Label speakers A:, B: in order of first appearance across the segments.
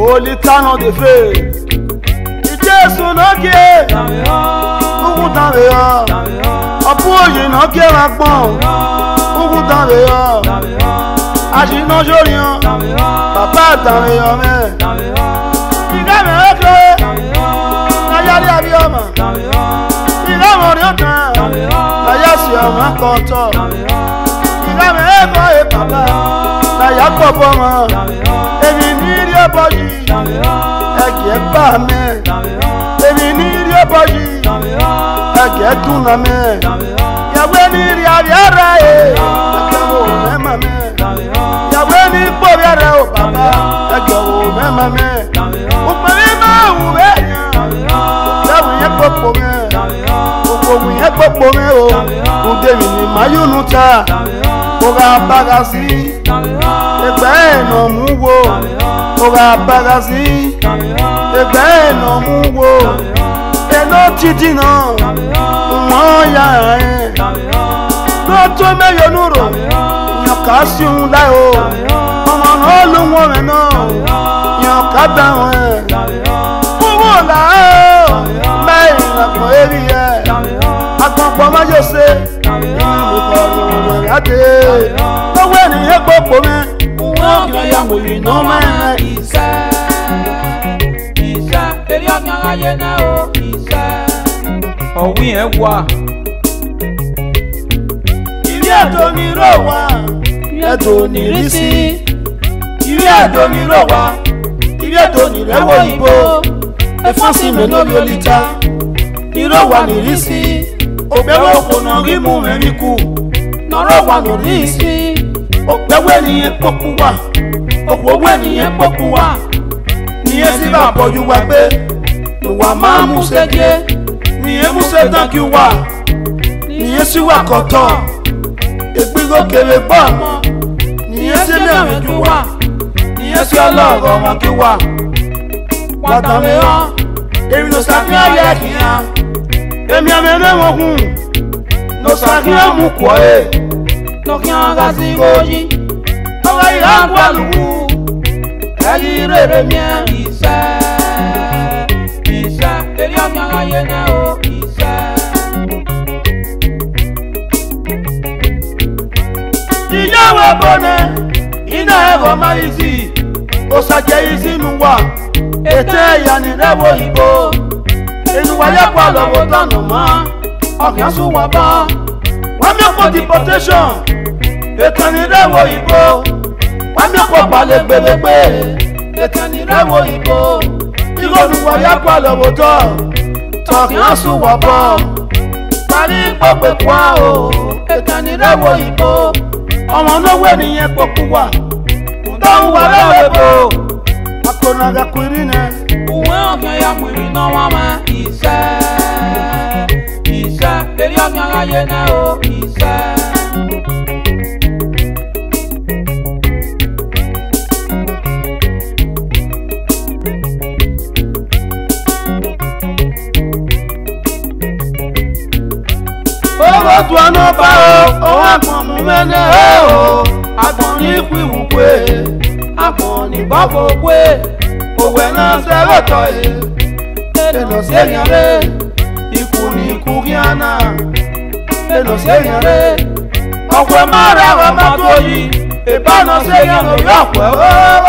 A: Holy canon de feu. Jésus no kie. Ugu tanwe yo. Apoye no kie la pon. Ugu tanwe yo. Aji no jorian. Papa tanwe yo me. Iga me oko. Na yari abioma. Iga mo riotan. Na yasi o ma konto. Iga me oko e papa. Na yakobo mo. Emi ni ri oboji. Ege ba me. Emi ni ri oboji. Ege tuna me. Yawe ni ri abiara e. Ege wo me mame. Yawe ni po biara o baba. Ege wo me mame. O pe ma wu be yan. Yawe ye popo me. O ye popo me o. O de mi ni mayunu ta. O ga bagasi. Egbe no mu wo. O ga bagasi. Egbe no mu wo. Eno titi no. Mo ya e. No to me yonuro. Nyokasi un la o. Omo no lu wo me no. Nyokaba won. Owo la o. Me na ko eri e. Agbon po ma yo se. Mo ko mo ya de. Owo ni e popo me. Won kan ya mo yi no me ise. Eri okan aye na o ise. Owi en wa. Iri edo ni ro wa. Edo ni risi. Iri edo ni ro wa. Iri edo ni rewo ibo. Efansi me no lolita. Iro wa ni risi. Obewo ko no ri mu me ri ku. Noro wa no risi. Obewe ni epoku wa. Owowe ni epoku wa. Ni esi ba boju wa pe. Wa ma mu seje. Ni emu se thank you wa. Ni esi wa koto. Egbigo kere gbo mo. Ni esi me meju wa. Ni esi Olorun mo ki wa. Wa ta me o. Emi no sa ki aye kian. Emi amene won kun. No sa ki amu ko e. No ki an ga si goji. Owa ira kwalu. Eri rere mi ise. Ise eri okan aye na o ise. Iyawo bone ina ego ma isi. O sa je isi nu wa. Ete ya ni rewo ibo. Enu wa ya kwa lowo tanu mo. Okan su wa ba. Wa mi ko deportation. Ete ni rewo ibo. Wa mi ko pale gbegbe. Ete ni rewo ibo. Igonu wa ya kwa lowo to. Okan su wa ba. Pari pope kwa o. Ete ni rewo ibo. Ọmọ n'ogwe niyen poku wa. Don wa lewe bo. Akona ga kwirine. Uwe okan ya mwiri no wa ma ise. Ise eri okan aye na o ise. Owo tu ano ba o agbon mu mene o. Agbon ni kwiwukwe. Agbon ni babo kwe. Owe na se roto e. Eno se yare. Iku ni kuriana. Eno se yare. Okwe mara wa matoyi. Eba no se yano yokwe o.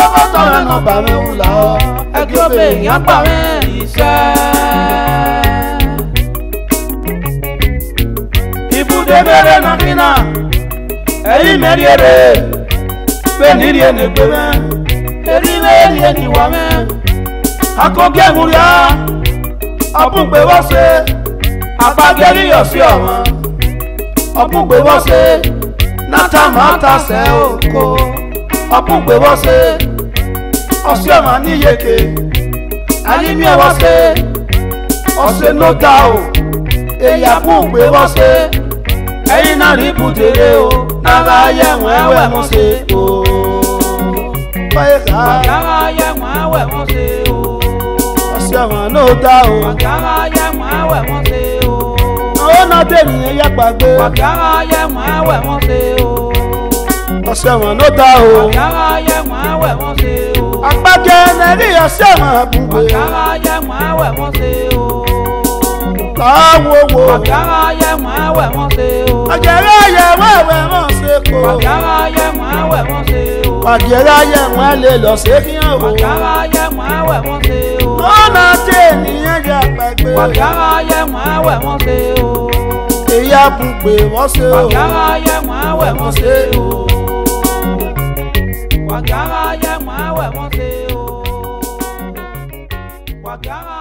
A: Owo to no ba me ula o. Ege obe yan pa me ise. Debere na kina eyi meriere pe niri ene gbeme eri meri eni wa me akoge muria opugbe wo se apageri yo si omo opugbe wo se nata mata se oko opugbe wo se osi omo ni yeke ani mi wo se ose no da o eya pugbe wo se ẹ̀yin náà rí bùtèrè o nára ayẹ̀wọ̀n ẹ̀wẹ̀ mọ́ ṣe o. Ọ̀gára ayẹ̀wọ̀n ẹ̀wẹ̀ mọ́ ṣe o. Ọ̀sẹ̀ wọn ló dá o. Ọ̀gára ayẹ̀wọ̀n ẹ̀wẹ̀ mọ́ ṣe o. Àwọn náà tẹ̀lé yẹn yá pàgbé. Ọ̀gára ayẹ̀wọ̀n ẹ̀wẹ̀ mọ́ ṣe o. Ọ̀sẹ̀ wọn ló dá o. Ọ̀gára ayẹ̀wọ̀n ẹ̀wẹ̀ mọ́ ṣe o. Àgbàjẹ́ Nàìjíríà sẹ́wọ̀n àbúgbé.
B: Wàkàrà yẹ wọ́n wẹ̀ wọ́n ṣe o.
A: Láwòwò.
B: Wàkàrà yẹ wọ́n wẹ̀ wọ́n ṣe o.
A: Àjẹrẹ́ yẹ wẹ́wẹ́ wọ́n ṣe kó.
B: Wàkàrà yẹ wọ́n wẹ̀ wọ́n ṣe o.
A: Àjẹrẹ́ yẹ wọ́n lè lọ sí kíyàn o.
B: Wàkàrà yẹ wọ́n wẹ̀ wọ́n ṣe o.
A: Lọ́nà tí ènìyàn jẹ́ pẹ̀gbẹ́.
B: Wàkàrà yẹ wọ́n wẹ̀ wọ́n ṣe o.
A: Èyí àbùgbé wọ́n ṣe o.
B: Wàkàrà yẹ wọ́n wẹ̀ wọ́n ṣe o. Wàkàrà yẹ wọ́n wẹ̀ wọ́n ṣe o. Wàkàrà